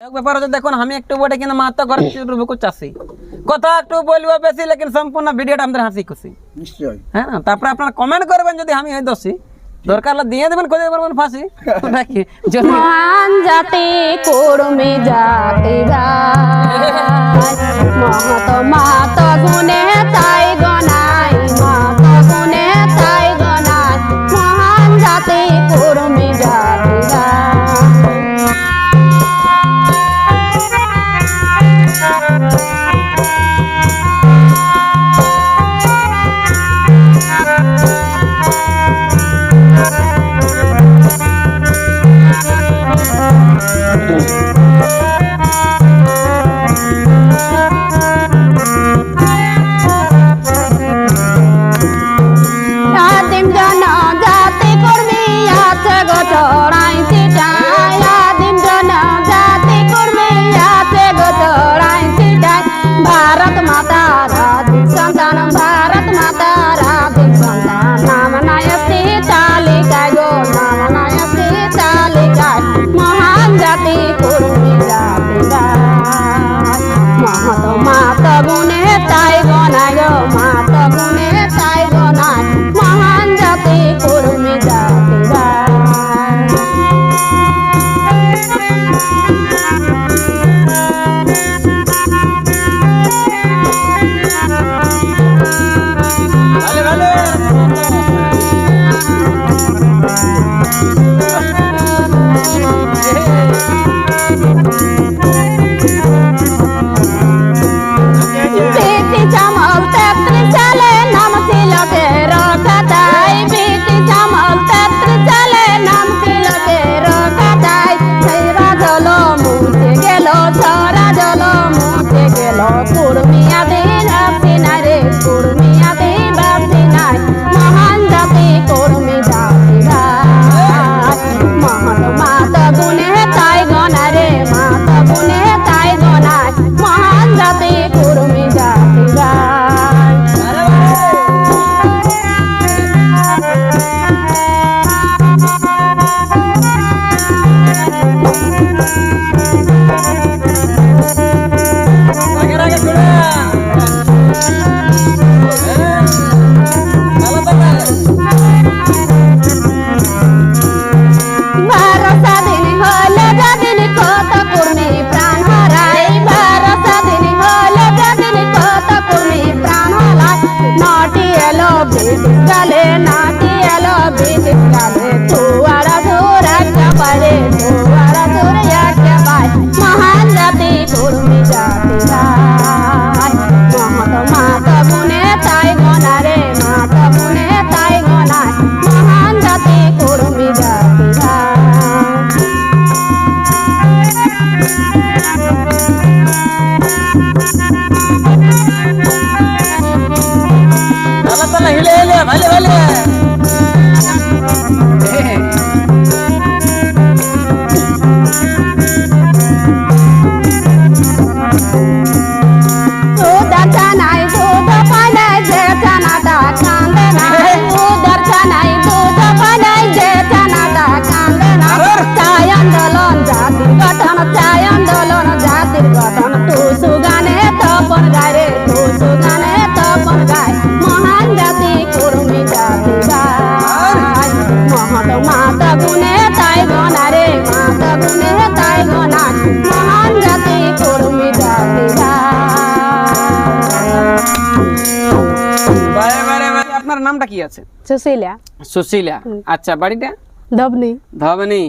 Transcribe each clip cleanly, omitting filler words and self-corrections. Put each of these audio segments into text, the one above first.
এক ব্যাপার হচ্ছে দেখুন আমি একটু বটে কিন্তু মাত্র ঘর চাষি কথা একটু বলবো বেশি লেকিন সম্পূর্ণ ভিডিওটা আমাদের হাসি খুশি নিশ্চয়ই। হ্যাঁ না তারপরে আপনারা কমেন্ট করবেন যদি আমি এই দোষী দরকার হলে দিয়ে দেবেন কোথায় পারবেন ফাঁসি নাকি যদি মান জাতি কর্মী জাতি মহত মাত গুণে তাই গনাই মাত গুণে তাই গনাই মহান জাতি কর্মী জাতি আদিম জনজাতি কর্মী আছে গো চড়াই চিটাই আদিম জনজাতি কর্মী আছে গো চড়াই চিটাই ভারত মাতার আদিম সন্তান ভারত মাতার আদিম সন্তান নাম নায়সি তালিকায় গো নাম নায়সি তালিকায় মহান জাতি কর্মী জাতি মহত মাত গুণে তাই গনায় গো মাত গুণে তাই গনায় মহান জাতি কর্মী জাতি ভালো ভালো বেটি চামল 33 সালে নাম ছিল রকাতাই বেটি চামল 33 সালে নাম ছিল রকাতাই ছড়া জল মুছে গেল ছড়া জল মুছে গেল কুর্মিয়া দিন আপনি নাই রে কুর্মিয়া দিন আপনি নাই মহান জাতি কর্মী জাতি মহান মাত গুণে তাই গনা রে মাত গুণে তাই গনায় মহান জাতি কর্মী জাতি আগে আগে শুনে ভালো ভারত স্বাধীন হলে যেদিন কত কর্মী প্রাণ হারায় ভারত স্বাধীন হলে যেদিন কত কর্মী প্রাণ হারায় নাটি এলো ব্রিটিশ কালে নাটি এলো ব্রিটিশ কালে ধোয়ারা ধোর একেবারে ধোয়ারা ধোর একেবারে মহান জাতি কর্মী জাতি মহত মাত গুণে তাই গনা রে মাত গুণে তাই গনায় মহান জাতি কর্মী জাতি ভালো হিলে হিলে ভালো ভালো উদার ছানাই দুধ পানাই যে ছানাটা কান্দে না উদার ছানাই দুধ পানাই যে ছানাটা কান্দে না চাই আন্দোলন জাতির গঠন চাই আন্দোলন জাতির গঠন টুসু গানে তপন গায় রে টুসু গানে তপন গায় মহান জাতি কর্মী জাতি গায় মহত মাত গুণে তাই গনা রে মাত গুণে তাই গনা মহান জাতি কর্মী জাতি বারে বারে বারে আপনার নামটা কি আছে সুশীলা সুশীলা আচ্ছা বাড়িটা দবনি ধবনি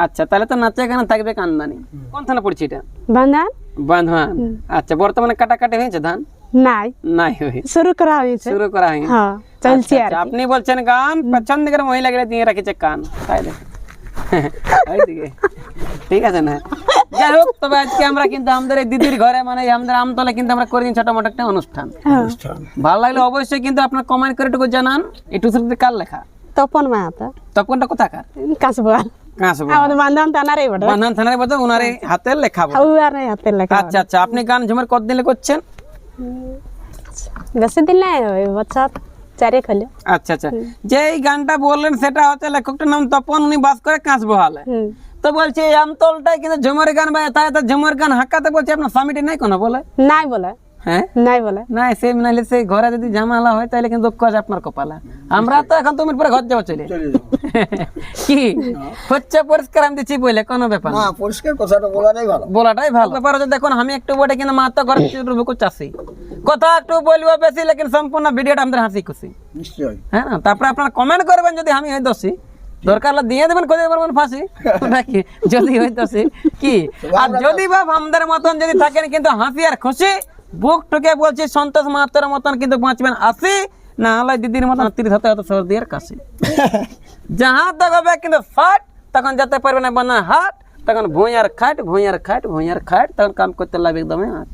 আচ্ছা তাহলে তো নাচে গানা থাকবে কান্দানি কোন থানা পড়ছে এটা বান্ধান বাঁধওয়ান আচ্ছা বর্তমানে কাটাকাটি হয়েছে ধান নাই নাই হয়ে শুরু করা হয়েছে শুরু করা হয়নি হ্যাঁ চলছে আর আচ্ছা, আপনি বলছেন গান পেছন দিকের মহিলা গেলে দিয়ে রাখেছে কান তাই দেখো ওইদিকে ঠিক আছে না যাই হোক তবে আজকে আমরা কিন্তু আমাদের এই দিদির ঘরে মানে আমাদের আমতলা কিন্তু আমরা করি ছোট মোটো একটা অনুষ্ঠান অনুষ্ঠান। ভালো লাগলে অবশ্যই কিন্তু আপনার কমেন্ট করে একটু জানান একটু কার লেখা তপন মাহাতো তপনটা কোথাকার কাশবুয়াল কাঁচবো আমাদের বান্ধান থানারে বটে বান্ধন থানার বলতে ওনার এই হাতের লেখা বলে। আর হাতে লেখা আচ্ছা আচ্ছা আপনি গান ঝুমের কতদিন করছেন বেশি দিন নাই ওই বছর চারে খলো আচ্ছা আচ্ছা যে এই গানটা বললেন সেটা হচ্ছে লেখকটার নাম তপন, উনি বাস করে কাঁচবহালে। তো বলছি এই আমতলটাই কিন্তু ঝুমুর গান বা তাই তো ঝুমুর গান হাক্কাতে বলছি আপনার স্বামীটি নাই কোনো বলে নাই বলে হ্যাঁ নাই বলে না সেই নাহলে সেই ঘরে যদি ঝামেলা হয় তাহলে কিন্তু দুঃখ আছে আপনার কপালে আমরা তো এখন তুমি পরে ঘর যাবো চলে কি হচ্ছে পরিষ্কার আমি দিচ্ছি বলে কোনো ব্যাপার না পরিষ্কার কথাটা বলাটাই ভালো ব্যাপার হচ্ছে দেখুন আমি একটু বটে কিন্তু মা তো ঘরে ঢুকু চাষি কথা একটু বলবো বেশি লেকিন সম্পূর্ণ ভিডিওটা আমাদের হাসি খুশি নিশ্চয়ই হ্যাঁ না তারপরে আপনারা কমেন্ট করবেন যদি আমি হয় দোষী দরকার হলে দিয়ে দেবেন খুঁজে পারবেন ফাঁসি নাকি যদি হয় দোষী কি আর যদি বা আমাদের মতন যদি থাকেন কিন্তু হাসি আর খুশি বুক ঠুকে বলছি সন্তোষ মাহাতোর মতন কিন্তু বাঁচবেন আসি না হলে দিদির মতন 30 হতে হতে সর্দি আর কাশি যাহা তক হবে কিন্তু ফাট তখন যেতে পারবে না বানা হাট তখন ভুঁই আর খাট তখন কাম করতে লাগবে একদমই হাট